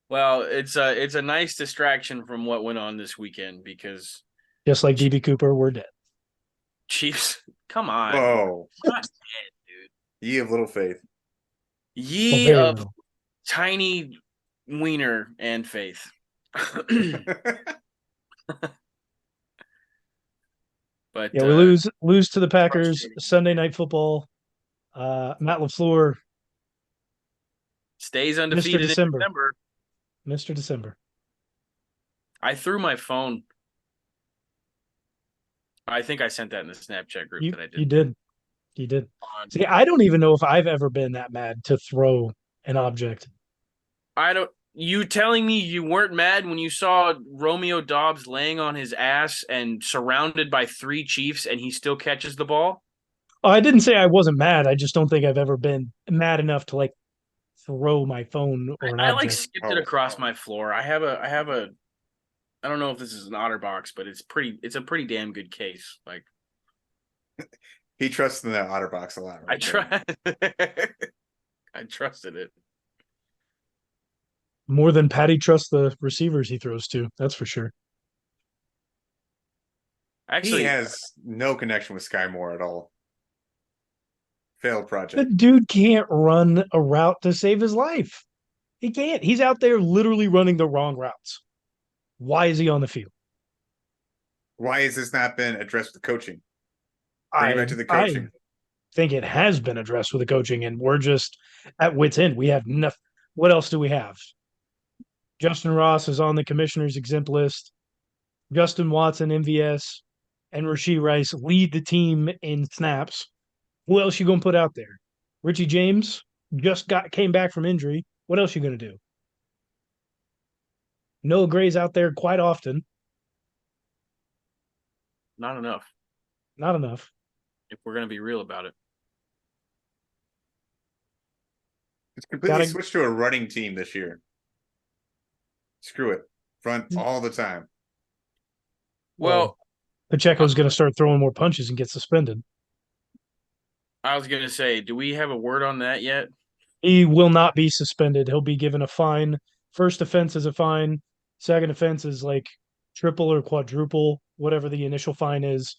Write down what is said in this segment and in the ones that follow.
Well, it's a nice distraction from what went on this weekend because Just like DB Cooper, we're dead. Chiefs, come on, Whoa. we're not dead, dude. Ye of little faith. Well, Ye very of little. tiny wiener and faith. But Yeah, we lose to the Packers frustrating. Sunday Night Football. Matt LaFleur, Stays Mr. undefeated in December, December. Mr. December. I threw my phone. I think I sent that in the Snapchat group You that I did you did. You did. on. See, I don't even know if I've ever been that mad to throw an object. I don't. You telling me you weren't mad when you saw Romeo Dobbs laying on his ass and surrounded by three Chiefs and he still catches the ball? Oh, I didn't say I wasn't mad. I just don't think I've ever been mad enough to like throw my phone or an I like object. skipped it Oh, across my floor. I don't know if this is an OtterBox, but it's a pretty damn good case. Like he trusts in that OtterBox a lot I right there. tried I trusted it. More than Patty trusts the receivers he throws to. That's for sure. He Actually, has no connection with Sky Moore at all. Failed The project. dude can't run a route to save his life. He can't. He's out there literally running the wrong routes. Why is he on the field? Why has this not been addressed with coaching? Bring it back I to the I coaching. think it has been addressed with the coaching, and we're just at wits end. We have nothing. What else do we have? Justin Ross is on the commissioner's exempt list. Justin Watson, MVS, and Rasheed Rice lead the team in snaps. Who else you gonna put out there? Richie James just got came back from injury. What else you gonna do? Noah Gray's out there quite often. not enough Not enough. if we're gonna be real about it. It's completely Gotta switched to a running team this year. Screw it. Front all the time. well, Well, Pacheco's gonna start throwing more punches and get suspended. I was gonna say, do we have a word on that yet? He will not be suspended. He'll be given a fine. First offense is a fine. Second offense is like triple or quadruple, whatever the initial fine is.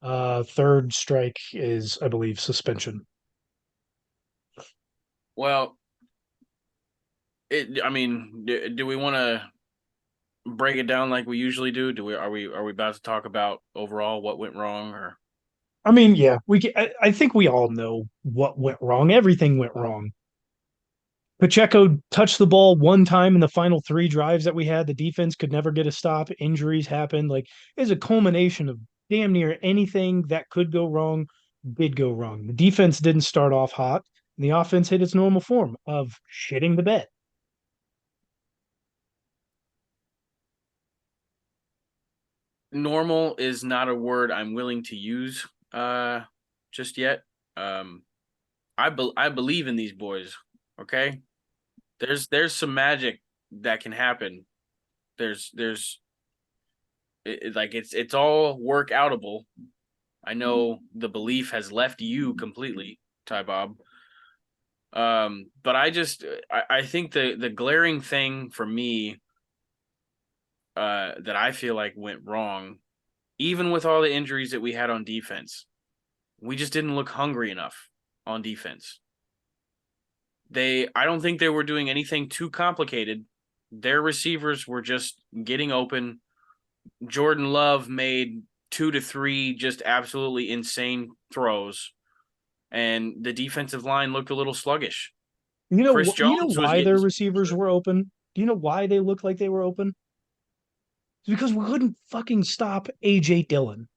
Third strike is, I believe, suspension. Well, I mean, do we want to break it down like we usually do? Do we are we about to talk about overall what went wrong or I mean, yeah, I think we all know what went wrong. Everything went wrong. Pacheco touched the ball one time in the final three drives that we had. The defense could never get a stop. Injuries happened. Like it's a culmination of damn near anything that could go wrong did go wrong. The defense didn't start off hot. And the offense hit its normal form of shitting the bed. normal is not a word I'm willing to use just yet. Um I believe in these boys, okay? There's some magic that can happen. There's like it's all work outable. I know the belief has left you completely, Ty Bob. But I think the glaring thing for me that I feel like went wrong, even with all the injuries that we had on defense, we just didn't look hungry enough on defense. I don't think they were doing anything too complicated. Their receivers were just getting open. Jordan Love made 2 to 3 just absolutely insane throws, and the defensive line looked a little sluggish. Chris You know Jones was why getting their some receivers pressure. were open? Do you know why they looked like they were open? It's because we couldn't fucking stop AJ Dillon.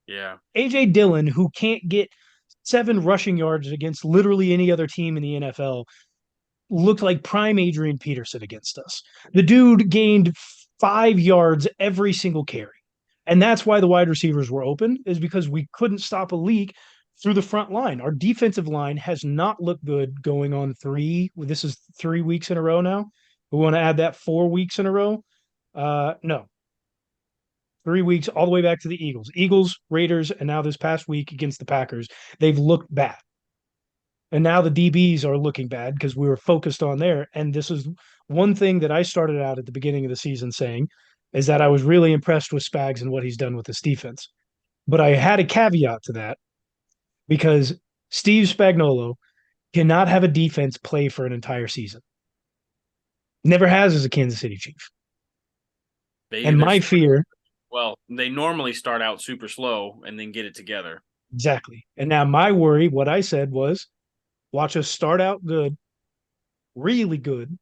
Yeah. AJ Dillon, who can't get 7 rushing yards against literally any other team in the NFL, looked like prime Adrian Peterson against us. The dude gained 5 yards every single carry. And that's why the wide receivers were open, is because we couldn't stop a leak through the front line. Our defensive line has not looked good going on this is 3 weeks in a row now. We want to add that 4 weeks in a row. No, 3 weeks all the way back to the Eagles, Raiders, and now this past week against the Packers. They've looked bad. And now the DBs are looking bad because we were focused on there. And this is one thing that I started out at the beginning of the season saying is that I was really impressed with Spags and what he's done with this defense. But I had a caveat to that because Steve Spagnuolo cannot have a defense play for an entire season. Never has as a Kansas City Chief. They And either my fear, well, they normally start out super slow and then get it together. exactly. And now my worry, what I said was, watch us start out good, really good,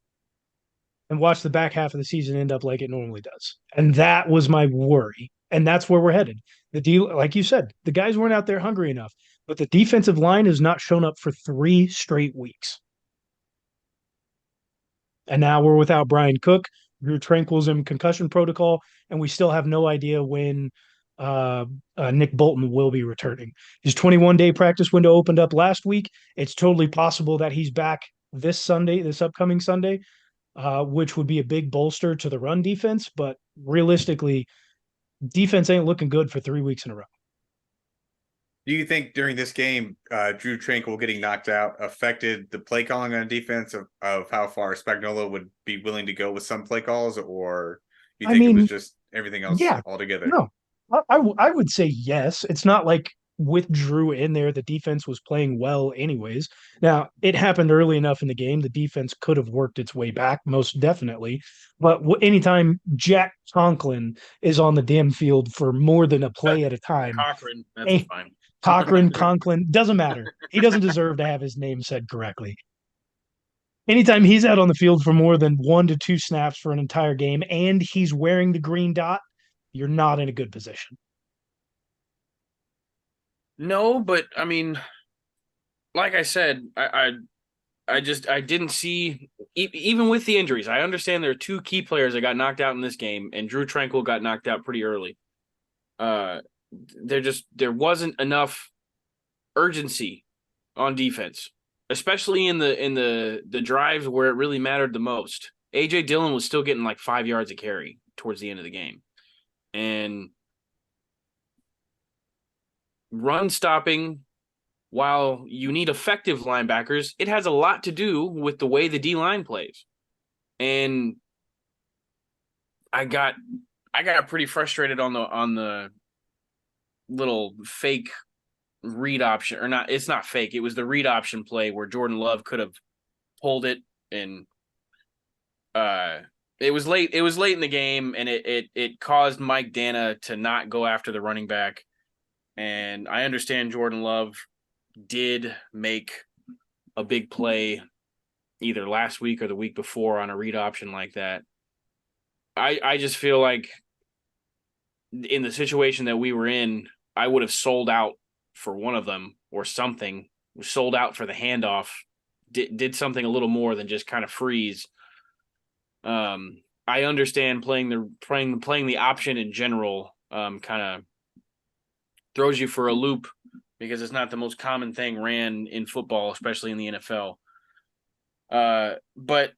and watch the back half of the season end up like it normally does. And that was my worry. And that's where we're headed. The deal, like you said, the guys weren't out there hungry enough, but the defensive line has not shown up for 3 straight weeks. And now we're without Brian Cook. Drew Tranquil's in concussion protocol, and we still have no idea when Nick Bolton will be returning. His 21-day practice window opened up last week. It's totally possible that he's back this Sunday, this upcoming Sunday, which would be a big bolster to the run defense. But realistically, defense ain't looking good for 3 weeks in a row. Do you think during this game, Drew Tranquil getting knocked out affected the play calling on defense of how far Spagnuolo would be willing to go with some play calls, or you think it was just everything else yeah, altogether? no, I would say yes. It's not like with Drew in there, the defense was playing well anyways. Now, it happened early enough in the game. The defense could have worked its way back, most definitely. But anytime Jack Conklin is on the damn field for more than a play at a time, Cochran, that's fine. Conklin, doesn't matter. He doesn't deserve to have his name said correctly. Anytime he's out on the field for more than 1 to 2 snaps for an entire game and he's wearing the green dot, you're not in a good position. No, but I mean, like I said, I didn't see even with the injuries. I understand there are 2 key players that got knocked out in this game, and Drew Tranquil got knocked out pretty early. There wasn't enough urgency on defense, especially in the drives where it really mattered the most. AJ Dillon was still getting like 5 yards a carry towards the end of the game, and run stopping, while you need effective linebackers, it has a lot to do with the way the D line plays. And I got pretty frustrated on the little fake read option, or not. It's not fake. It was the read option play where Jordan Love could have pulled it, and it was late. It was late in the game, and it caused Mike Dana to not go after the running back. And I understand Jordan Love did make a big play either last week or the week before on a read option like that. I just feel like in the situation that we were in, I would have sold out for one of them or something, sold out for the handoff, did something a little more than just kind of freeze. I understand playing the option in general kind of throws you for a loop because it's not the most common thing ran in football, especially in the NFL. But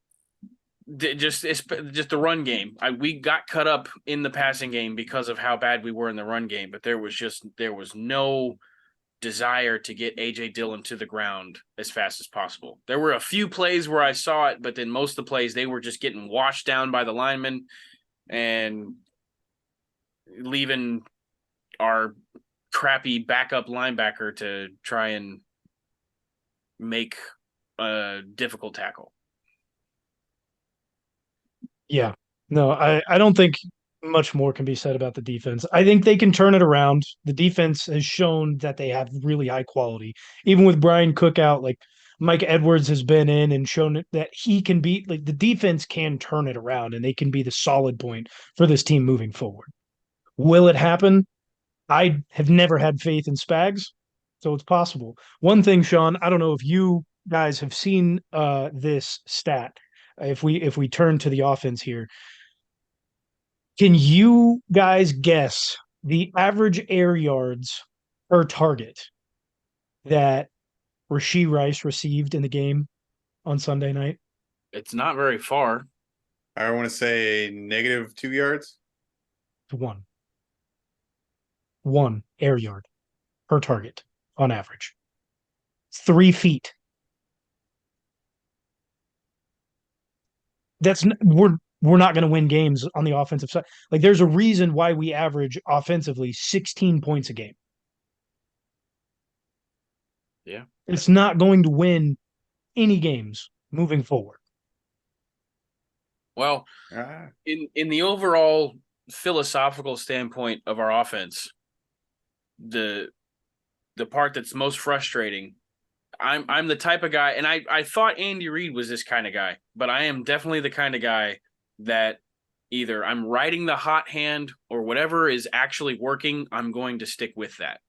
just the run game. We got cut up in the passing game because of how bad we were in the run game, but there was no desire to get AJ Dillon to the ground as fast as possible. There were a few plays where I saw it, but then most of the plays they were just getting washed down by the linemen and leaving our crappy backup linebacker to try and make a difficult tackle. Yeah. No, I don't think much more can be said about the defense. I think they can turn it around. The defense has shown that they have really high quality. Even with Brian Cook out, like Mike Edwards has been in and shown that he can be like the defense can turn it around and they can be the solid point for this team moving forward. Will it happen? I have never had faith in Spags, so it's possible. One thing, Sean, I don't know if you guys have seen this stat. If we turn to the offense here, can you guys guess the average air yards per target that Rashee Rice received in the game on Sunday night? It's not very far. I want to say -2 yards. One air yard per target on average. 3 feet. we're not going to win games on the offensive side. Like there's a reason why we average offensively 16 points a game. Yeah. It's not going to win any games moving forward. Well, in the overall philosophical standpoint of our offense, the part that's most frustrating, I'm the type of guy, and I thought Andy Reid was this kind of guy, but I am definitely the kind of guy that either I'm riding the hot hand or whatever is actually working, I'm going to stick with that.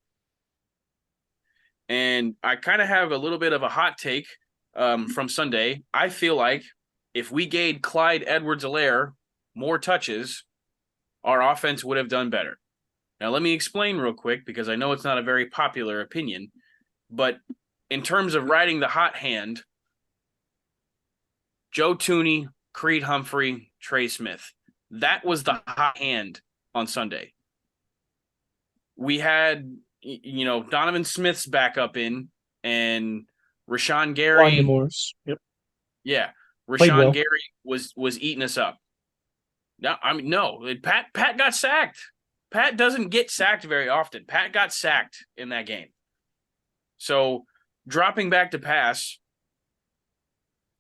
And I kind of have a little bit of a hot take from Sunday. I feel like if we gave Clyde Edwards-Helaire more touches, our offense would have done better. Now, let me explain real quick, because I know it's not a very popular opinion, but in terms of riding the hot hand, Joe Thuney, Creed Humphrey, Trey Smith, that was the hot hand on Sunday. We had, Donovan Smith's backup in, and Rashawn Gary. Wanya Morris. Yep. Yeah. Played Rashawn well. Gary was eating us up. No, Pat got sacked. Pat doesn't get sacked very often. Pat got sacked in that game. So dropping back to pass,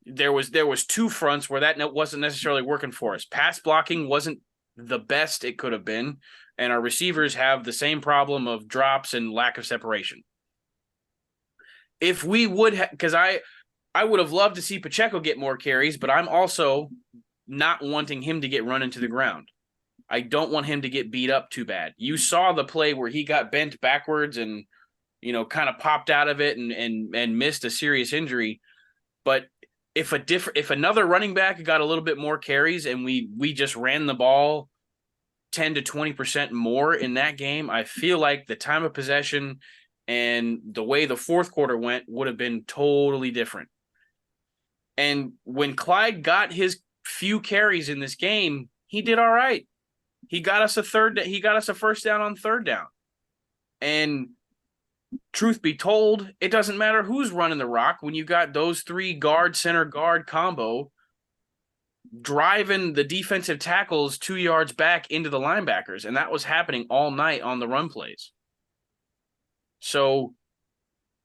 there was two fronts where that wasn't necessarily working for us. Pass blocking wasn't the best it could have been, and our receivers have the same problem of drops and lack of separation. If we would because I would have loved to see Pacheco get more carries, but I'm also not wanting him to get run into the ground. I don't want him to get beat up too bad. You saw the play where he got bent backwards and, kind of popped out of it and missed a serious injury. But if another running back got a little bit more carries and we just ran the ball 10 to 20% more in that game, I feel like the time of possession and the way the fourth quarter went would have been totally different. And when Clyde got his few carries in this game, he did all right. He got us a first down on third down. And truth be told, it doesn't matter who's running the rock when you got those three center guard combo driving the defensive tackles 2 yards back into the linebackers. And that was happening all night on the run plays. So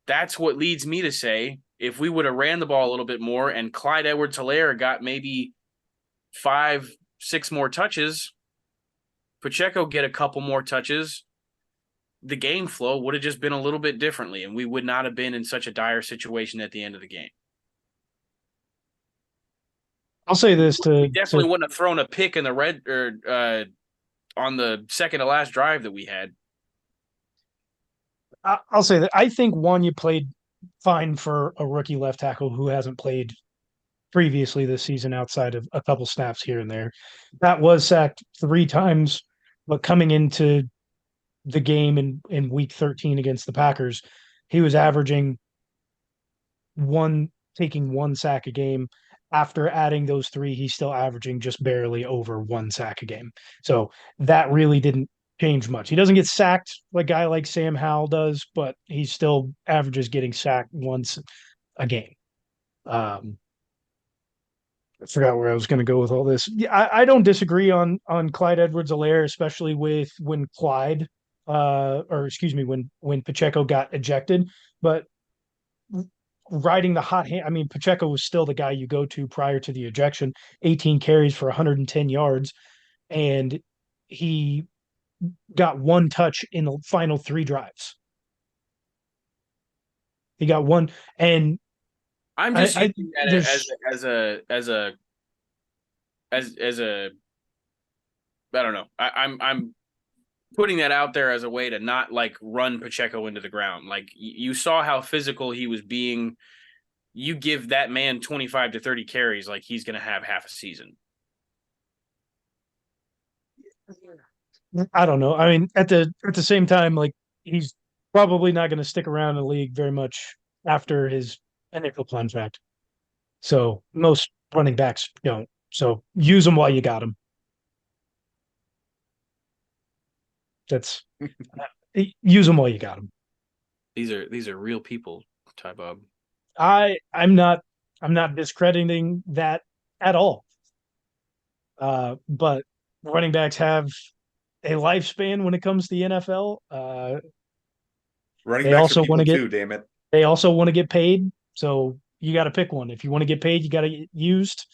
that's what leads me to say, if we would have ran the ball a little bit more and Clyde Edwards-Helaire got maybe 5-6 more touches, Pacheco get a couple more touches, the game flow would have just been a little bit differently, and we would not have been in such a dire situation at the end of the game. I'll say this we definitely wouldn't have thrown a pick in the red or on the second to last drive that we had. I'll say that I think Wanya played fine for a rookie left tackle who hasn't played previously this season outside of a couple snaps here and there. That was sacked 3 times, but coming into the game in week 13 against the Packers, he was averaging taking 1 sack a game. After adding those 3, he's still averaging just barely over 1 sack a game. So that really didn't change much. He doesn't get sacked like a guy like Sam Howell does, but he still averages getting sacked once a game. I forgot where I was going to go with all this. Yeah, I don't disagree on Clyde Edwards-Helaire, especially with when when Pacheco got ejected. But riding the hot hand, I mean, Pacheco was still the guy you go to prior to the ejection. 18 carries for 110 yards, and he got 1 touch in the final 3 drives. He got 1, and I'm just using that as a I don't know. I'm putting that out there as a way to not like run Pacheco into the ground. Like you saw how physical he was being. You give that man 25 to 30 carries, like he's going to have half a season. I don't know. I mean, at the same time, like he's probably not going to stick around in the league very much after his initial contract. So most running backs don't. So use them while you got them. That's use them while you got them. These are real people, Ty Bob. I'm not discrediting that at all. But running backs have a lifespan when it comes to the NFL. Running They backs are also want people to get too, damn it. they also want to get paid. So you got to pick one. If you want to get paid, you got to get used.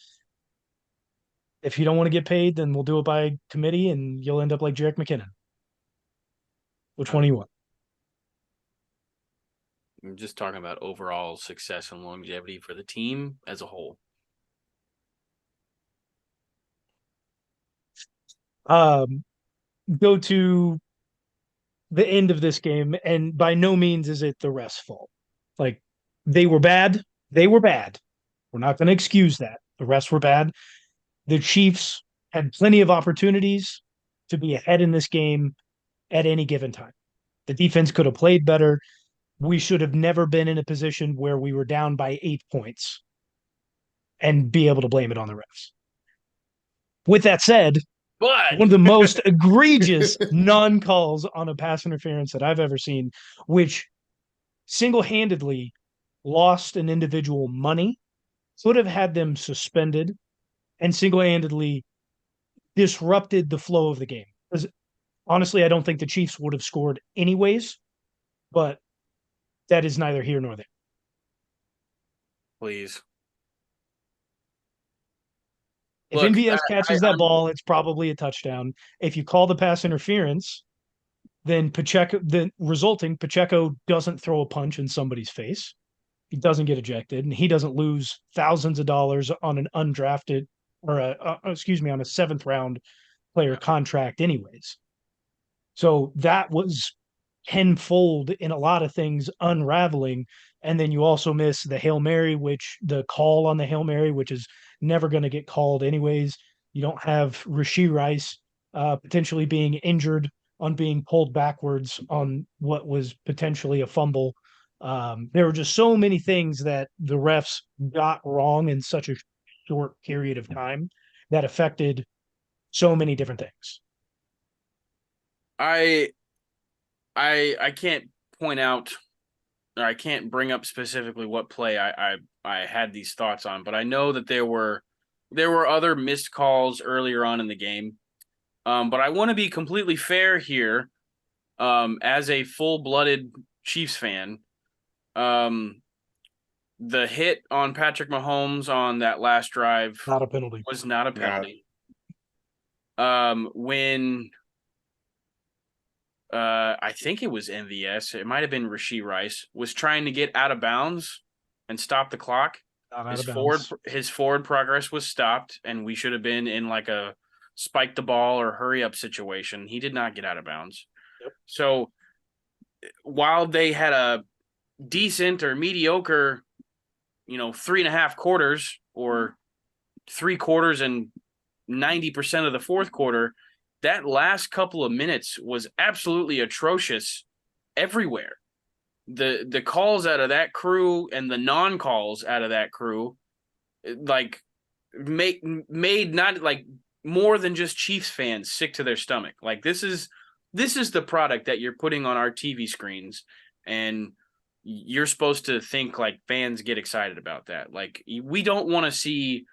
If you don't want to get paid, then we'll do it by committee, and you'll end up like Jerick McKinnon. Which one do you want? I'm just talking about overall success and longevity for the team as a whole. Go to the end of this game, and by no means is it the refs' fault. Like they were bad. They were bad. We're not going to excuse that. The refs were bad. The Chiefs had plenty of opportunities to be ahead in this game at any given time. The defense could have played better. We should have never been in a position where we were down by 8 points and be able to blame it on the refs. With that said, But one of the most egregious non-calls on a pass interference that I've ever seen, which single-handedly lost an individual money, would have had them suspended, and single-handedly disrupted the flow of the game. Because honestly, I don't think the Chiefs would have scored anyways, but that is neither here nor there. please. If Look, MVS catches that I'm- ball, it's probably a touchdown. If you call the pass interference, then Pacheco doesn't throw a punch in somebody's face. He doesn't get ejected, and he doesn't lose thousands of dollars on an undrafted or on a seventh round player contract, anyways. So that was tenfold in a lot of things unraveling. And then you also miss the Hail Mary, which the call on the Hail Mary, which is never going to get called anyways. You don't have Rashee Rice potentially being injured on being pulled backwards on what was potentially a fumble. There were just so many things that the refs got wrong in such a short period of time that affected so many different things. I can't point out, or I can't bring up specifically what play I had these thoughts on, but I know that there were other missed calls earlier on in the game. But I want to be completely fair here. As a full-blooded Chiefs fan, the hit on Patrick Mahomes on that last drive Not a penalty. was not a No. penalty. When I think it was MVS, it might have been Rashee Rice, was trying to get out of bounds and stop the clock. Not out His of bounds. forward progress was stopped, and we should have been in like a spike the ball or hurry up situation. He did not get out of bounds. Yep. So while they had a decent or mediocre, 3.5 quarters or 3 quarters and 90% of the fourth quarter, that last couple of minutes was absolutely atrocious everywhere. The calls out of that crew and the non-calls out of that crew, like made not like more than just Chiefs fans sick to their stomach. Like this is the product that you're putting on our TV screens, and you're supposed to think like fans get excited about that. Like we don't want to see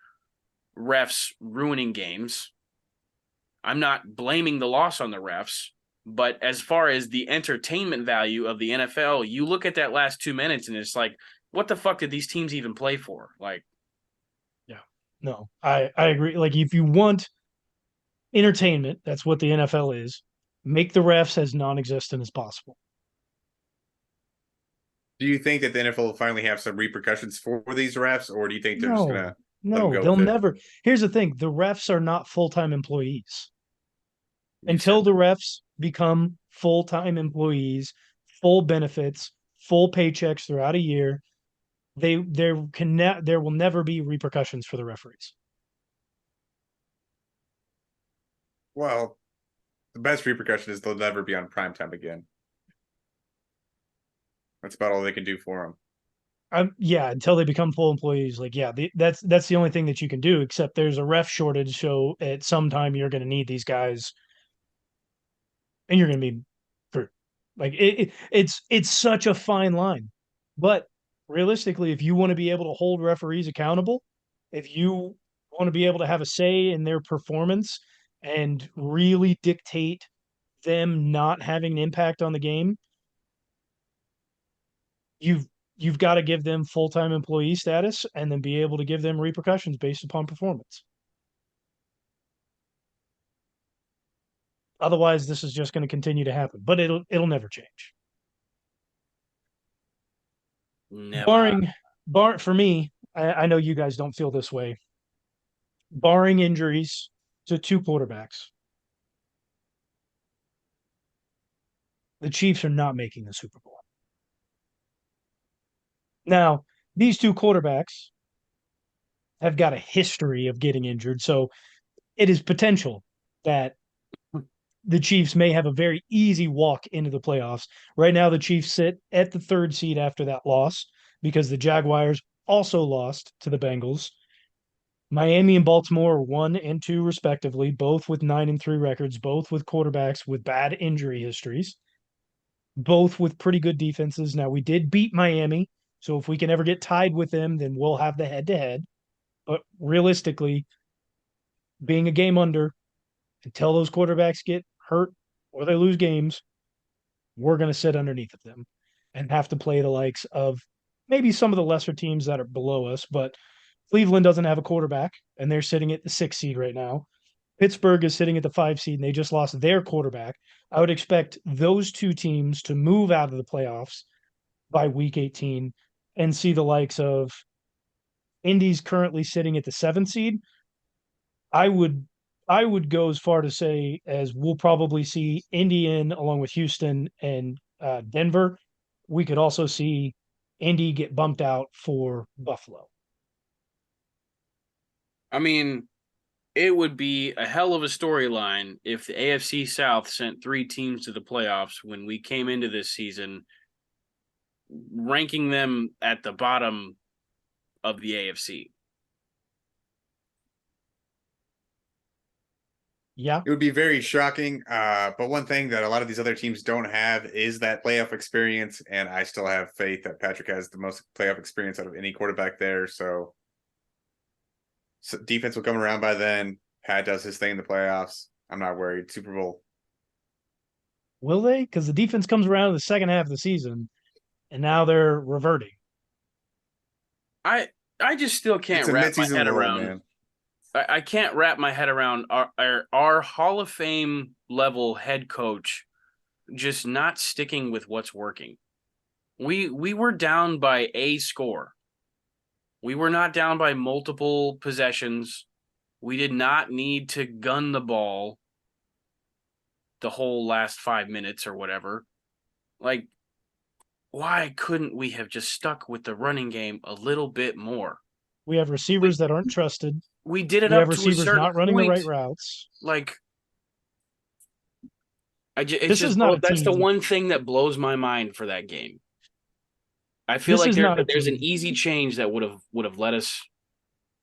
refs ruining games. I'm not blaming the loss on the refs, but as far as the entertainment value of the NFL, you look at that last 2 minutes and it's like, what the fuck did these teams even play for? Like, No, I agree. Like if you want entertainment, that's what the NFL is. Make the refs as non-existent as possible. Do you think that the NFL will finally have some repercussions for these refs, or do you think they're just No, gonna no, go they'll with it? never. Here's the thing: the refs are not full-time employees. you Until said, the refs become full-time employees, full benefits, full paychecks throughout a year, there will never be repercussions for the referees. Well, the best repercussion is they'll never be on primetime again. That's about all they can do for them. Yeah, until they become full employees, like that's the only thing that you can do. Except there's a ref shortage, so at some time you're going to need these guys, and you're going to be through. Like it's such a fine line, but realistically, if you want to be able to hold referees accountable, if you want to be able to have a say in their performance and really dictate them not having an impact on the game, you've you've got to give them full-time employee status and then be able to give them repercussions based upon performance. Otherwise, this is just going to continue to happen, but it'll never change. Never. For me, I know you guys don't feel this way. Barring injuries to two quarterbacks, the Chiefs are not making the Super Bowl. Now, these two quarterbacks have got a history of getting injured, so it is potential that the Chiefs may have a very easy walk into the playoffs. Right now, the Chiefs sit at the 3rd seed after that loss because the Jaguars also lost to the Bengals. Miami and Baltimore are 1 and 2 respectively, both with 9-3 records, both with quarterbacks with bad injury histories, both with pretty good defenses. Now, we did beat Miami, so if we can ever get tied with them, then we'll have the head-to-head. But realistically, being a game under, until those quarterbacks get hurt or they lose games, we're going to sit underneath of them and have to play the likes of maybe some of the lesser teams that are below us. But Cleveland doesn't have a quarterback, and they're sitting at the 6th seed right now. Pittsburgh is sitting at the 5 seed, and they just lost their quarterback. I would expect those two teams to move out of the playoffs by week 18 and see the likes of Indy's currently sitting at the 7th seed. I would go as far to say as we'll probably see Indian along with Houston and Denver. We could also see Indy get bumped out for Buffalo. I mean, it would be a hell of a storyline if the AFC South sent 3 teams to the playoffs when we came into this season, ranking them at the bottom of the AFC. Yeah. It would be very shocking. But one thing that a lot of these other teams don't have is that playoff experience. And I still have faith that Patrick has the most playoff experience out of any quarterback there. So defense will come around by then. Pat does his thing in the playoffs. I'm not worried. Super Bowl. Will they? Because the defense comes around in the second half of the season, and now they're reverting. I just still can't wrap my head around. Man. I can't wrap my head around our Hall of Fame level head coach just not sticking with what's working. We were down by a score. We were not down by multiple possessions. We did not need to gun the ball the whole last 5 minutes or whatever. Like, why couldn't we have just stuck with the running game a little bit more? We have receivers that aren't trusted. We did it we up have to receivers a certain not running point. The right routes. Like, that's the one thing that blows my mind for that game. I feel like there's an easy change that would have let us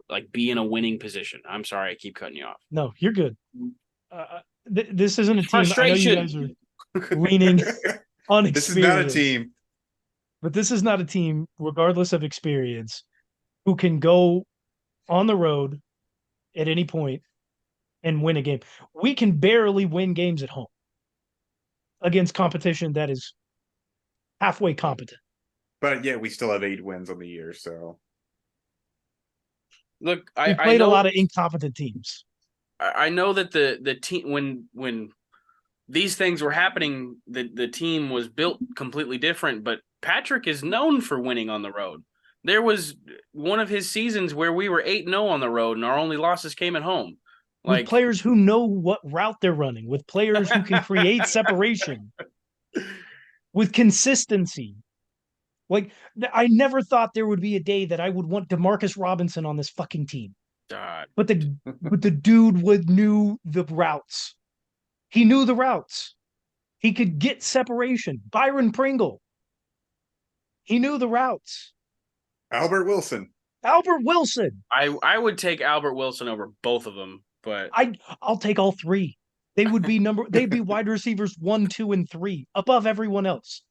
like be in a winning position. I'm sorry, I keep cutting you off. No, you're good. This isn't a team. Frustration. I know you guys are leaning on experience. This is not a team. But this is not a team, regardless of experience, who can go on the road at any point and win a game. We can barely win games at home against competition that is halfway competent. But yeah, we still have 8 wins on the year, so. Look, we played a lot of incompetent teams. I know that the team when these things were happening, the team was built completely different, but Patrick is known for winning on the road. There was one of his seasons where we were 8-0 on the road and our only losses came at home. With players who know what route they're running, with players who can create separation, with consistency. Like, I never thought there would be a day that I would want Demarcus Robinson on this fucking team. God. But the dude knew the routes. He knew the routes. He could get separation. Byron Pringle. He knew the routes. Albert Wilson. I would take Albert Wilson over both of them, but I'll take all 3. They would be they'd be wide receivers 1, 2, and 3 above everyone else.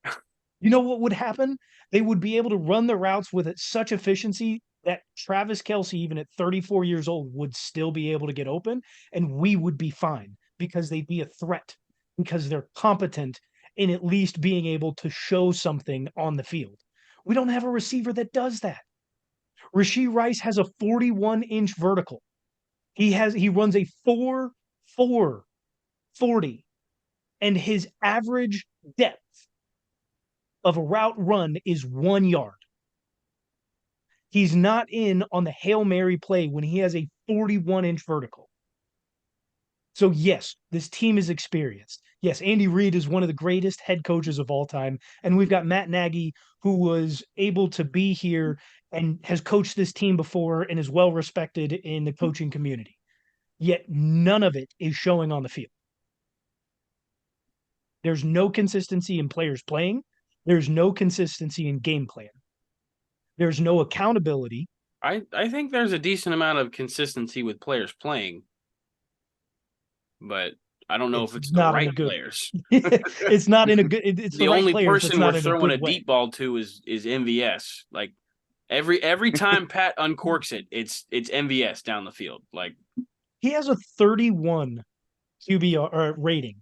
You know what would happen? They would be able to run the routes with such efficiency that Travis Kelce, even at 34 years old, would still be able to get open, and we would be fine because they'd be a threat because they're competent in at least being able to show something on the field. We don't have a receiver that does that. Rashee Rice has a 41-inch vertical. He runs a 4.4 40, and his average depth of a route run is 1 yard. He's not in on the Hail Mary play when he has a 41-inch vertical. So yes, this team is experienced. Yes, Andy Reid is one of the greatest head coaches of all time, and we've got Matt Nagy, who was able to be here and has coached this team before and is well respected in the coaching community. Yet none of it is showing on the field. There's no consistency in players playing. There's no consistency in game plan. There's no accountability. I think there's a decent amount of consistency with players playing, but I don't know if it's the not in a right good- players. It's not in a good. It's the The right only players, it's person not we're in throwing a good way. deep ball to is MVS. Like every time Pat uncorks it, it's MVS down the field. Like He has a 31 QBR rating,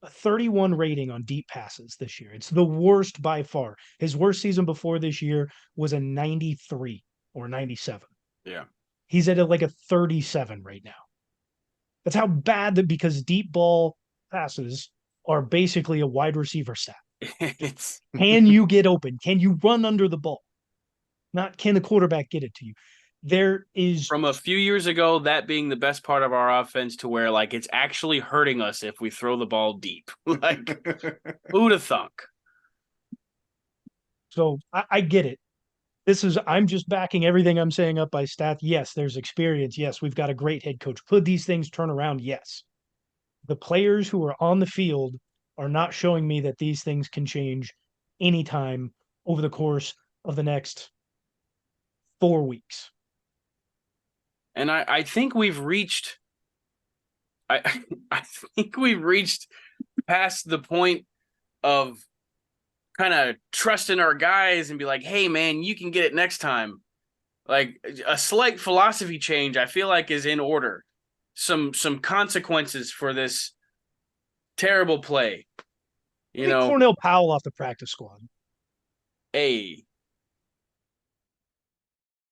a 31 rating on deep passes this year. It's the worst by far. His worst season before this year was a 93 or 97. Yeah. He's at like a 37 right now. That's how bad that, because deep ball passes are basically a wide receiver stat. it's Can you get open? Can you run under the ball? Not can the quarterback get it to you? There is from a few years ago, that being the best part of our offense to where like it's actually hurting us if we throw the ball deep. Like who'd have thunk? So I get it. I'm just backing everything I'm saying up by stat. Yes, there's experience. Yes, we've got a great head coach. Could these things turn around? Yes. The players who are on the field are not showing me that these things can change anytime over the course of the next 4 weeks. And I think we've reached I I think we've reached past the point of kind of trusting our guys and be like, hey man, you can get it next time. Like a slight philosophy change, I feel like is in order. Some consequences for this terrible play. You Get know, Cornell Powell off the practice squad. hey,